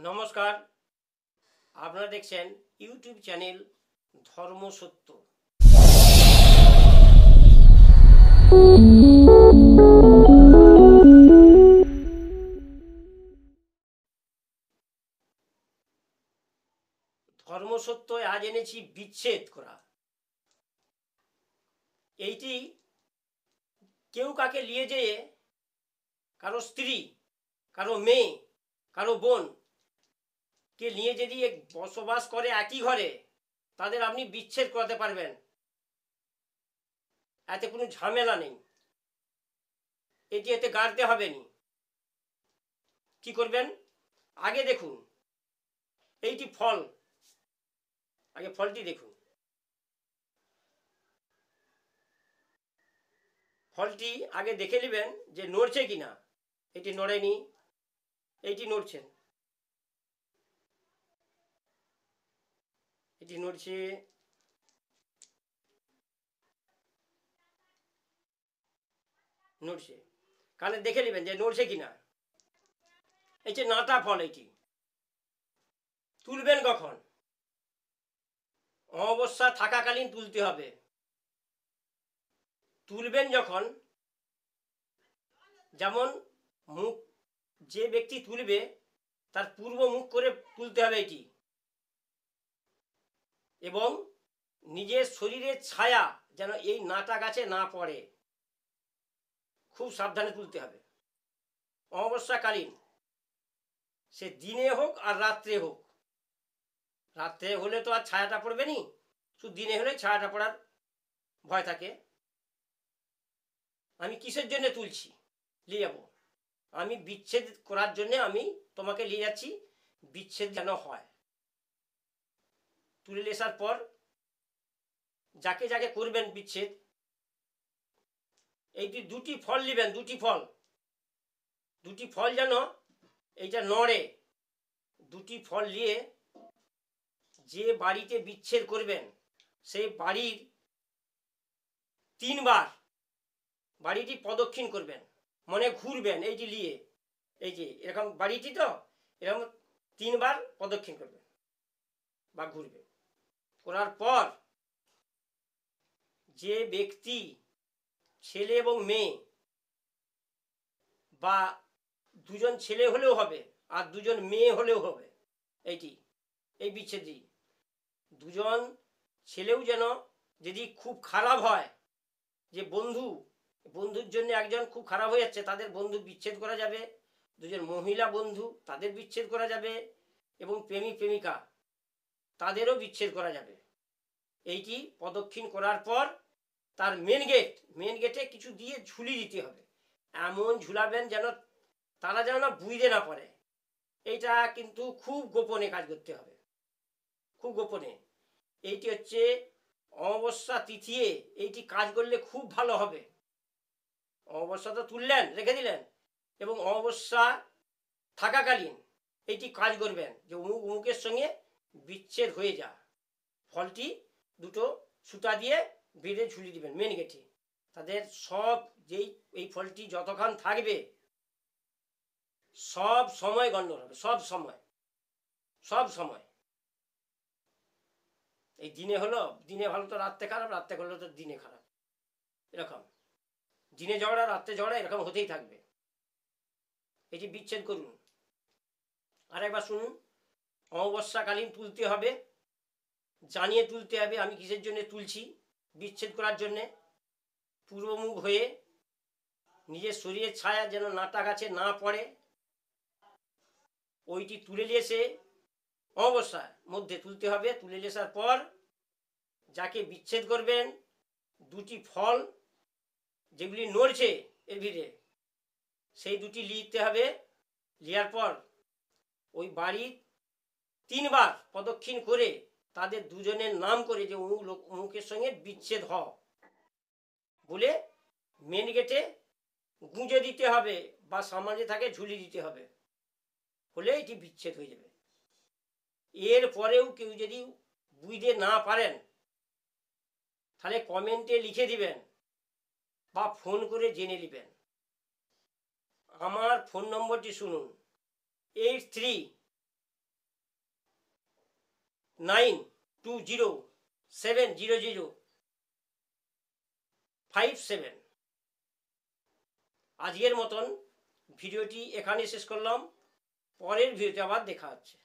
নমস্কার, আপনারা দেখছেন ইউটিউব চ্যানেল ধর্ম সত্য। ধর্ম সত্যয় আজ এনেছি বিচ্ছেদ করা। এইটি কেউ কাকে নিয়ে যেয়ে কারো স্ত্রী, কারো মেয়ে, কারো বোন কে নিয়ে যদি বসবাস করে একই ঘরে, তাদের আপনি বিচ্ছেদ করাতে পারবেন। এতে কোনো ঝামেলা নেই, এতে গাড়তে হবে না। কি করবেন? আগে দেখুন এইটি ফল, আগে ফলটি দেখুন। ফলটি আগে দেখে নেবেন যে নড়ছে কিনা। এটি নড়েনি, এইটি নড়ছে, এটি নড়ছে, নড়ছে। কানে দেখে নেবেন যে নড়ছে কিনা। এই যে নাটা ফল, এটি তুলবেন কখন? অমাবস্যা থাকাকালীন তুলতে হবে। তুলবেন যখন, যেমন মুখ, যে ব্যক্তি তুলবে তার পূর্ব মুখ করে তুলতে হবে এটি, এবং নিজের শরীরের ছায়া যেন এই নাটা গাছে না পড়ে, খুব সাবধানে তুলতে হবে। অমাবস্যাকালীন, সে দিনে হোক আর রাত্রে হোক। রাত্রে হলে তো আর ছায়াটা পড়বে নি, শুধু দিনে হলে ছায়াটা পড়ার ভয় থাকে। আমি কিসের জন্য তুলছি, নিয়ে যাবো? আমি বিচ্ছেদ করার জন্য আমি তোমাকে নিয়ে যাচ্ছি, বিচ্ছেদ যেন হয়। তুলে আসার পর যাকে যাকে করবেন বিচ্ছেদ, এইটি দুটি ফল নেবেন। দুটি ফল যেন এইটা নড়ে। দুটি ফল নিয়ে যে বাড়িতে বিচ্ছেদ করবেন সেই বাড়ির 3 বার বাড়িটি প্রদক্ষিণ করবেন, মনে ঘুরবেন। এইটি নিয়ে, এই যে এরকম বাড়িটি, তো এরকম 3 বার প্রদক্ষিণ করবেন বা ঘুরবে। করার পর যে ব্যক্তি, ছেলে এবং মেয়ে, বা দুজন ছেলে হলেও হবে আর দুজন মেয়ে হলেও হবে, এই বিচ্ছেদটি দুজন ছেলেও যেন, যদি খুব খারাপ হয়, যে বন্ধুর জন্য একজন খুব খারাপ হয়ে যাচ্ছে, তাদের বন্ধু বিচ্ছেদ করা যাবে। দুজন মহিলা বন্ধু, তাদের বিচ্ছেদ করা যাবে, এবং প্রেমিক প্রেমিকা, তাদেরও বিচ্ছেদ করা যাবে। এইটি প্রদক্ষিণ করার পর তার মেন গেটে কিছু দিয়ে ঝুলি দিতে হবে। এমন ঝুলাবেন যেন তারা যেন না বুঝতে না পারে। এইটা কিন্তু খুব গোপনে কাজ করতে হবে, খুব গোপনে। এইটি হচ্ছে অমাবস্যা তিথিয়ে এইটি কাজ করলে খুব ভালো হবে। অমাবস্যা তো তুললেন, রেখে দিলেন, এবং অমাবস্যা থাকাকালীন এইটি কাজ করবেন যে অমুকের সঙ্গে বিচ্ছেদ হয়ে যা। ফলটি দুটো সুতা দিয়ে বেঁধে ঝুলিয়ে দিবেন মেন গেটে। তাদের সব, যেই এই ফলটি যতক্ষণ থাকবে সব সময় গণ্ডগোল হবে, সব সময়। এই দিনে হলো, দিনে ভালো তো রাত্রে খারাপ, রাত্রে হলো তো দিনে খারাপ, এরকম দিনে ঝগড়া রাত্রে ঝগড়া এরকম হতেই থাকবে। এটি বিচ্ছেদ করুন। আর একবার শুনুন, অমাবস্যাকালীন তুলতে হবে, জানিয়ে তুলতে হবে আমি কিসের জন্য তুলছি। বিচ্ছেদ করার জন্যে পূর্বমুখ হয়ে, নিজের শরীরের ছায়া যেন নাটা গাছে না পড়ে, ওইটি তুলে নিয়ে এসে অমাবস্যার মধ্যে তুলতে হবে। তুলে নিয়ে আসার পর যাকে বিচ্ছেদ করবেন, দুটি ফল যেগুলি নড়ছে এর ভিড়ে, সেই দুটি নিতে হবে। নেওয়ার পর ওই বাড়ির 3 বার প্রদক্ষিণ করে তাদের দুজনের নাম করে, যে অমুকের সঙ্গে বিচ্ছেদ বলে মেন গেটে গুঁজে দিতে হবে, বা সমাজে থাকে ঝুলি দিতে হবে, হলে এটি বিচ্ছেদ হয়ে যাবে। এর পরেও কেউ যদি বুঝতে না পারেন, তাহলে কমেন্টে লিখে দিবেন বা ফোন করে জেনে নেবেন। আমার ফোন নম্বরটি শুনুন, 92070057। আজকের মতন ভিডিওটি এখানে শেষ করলাম। পরের ভিডিওতে আবার দেখা হচ্ছে।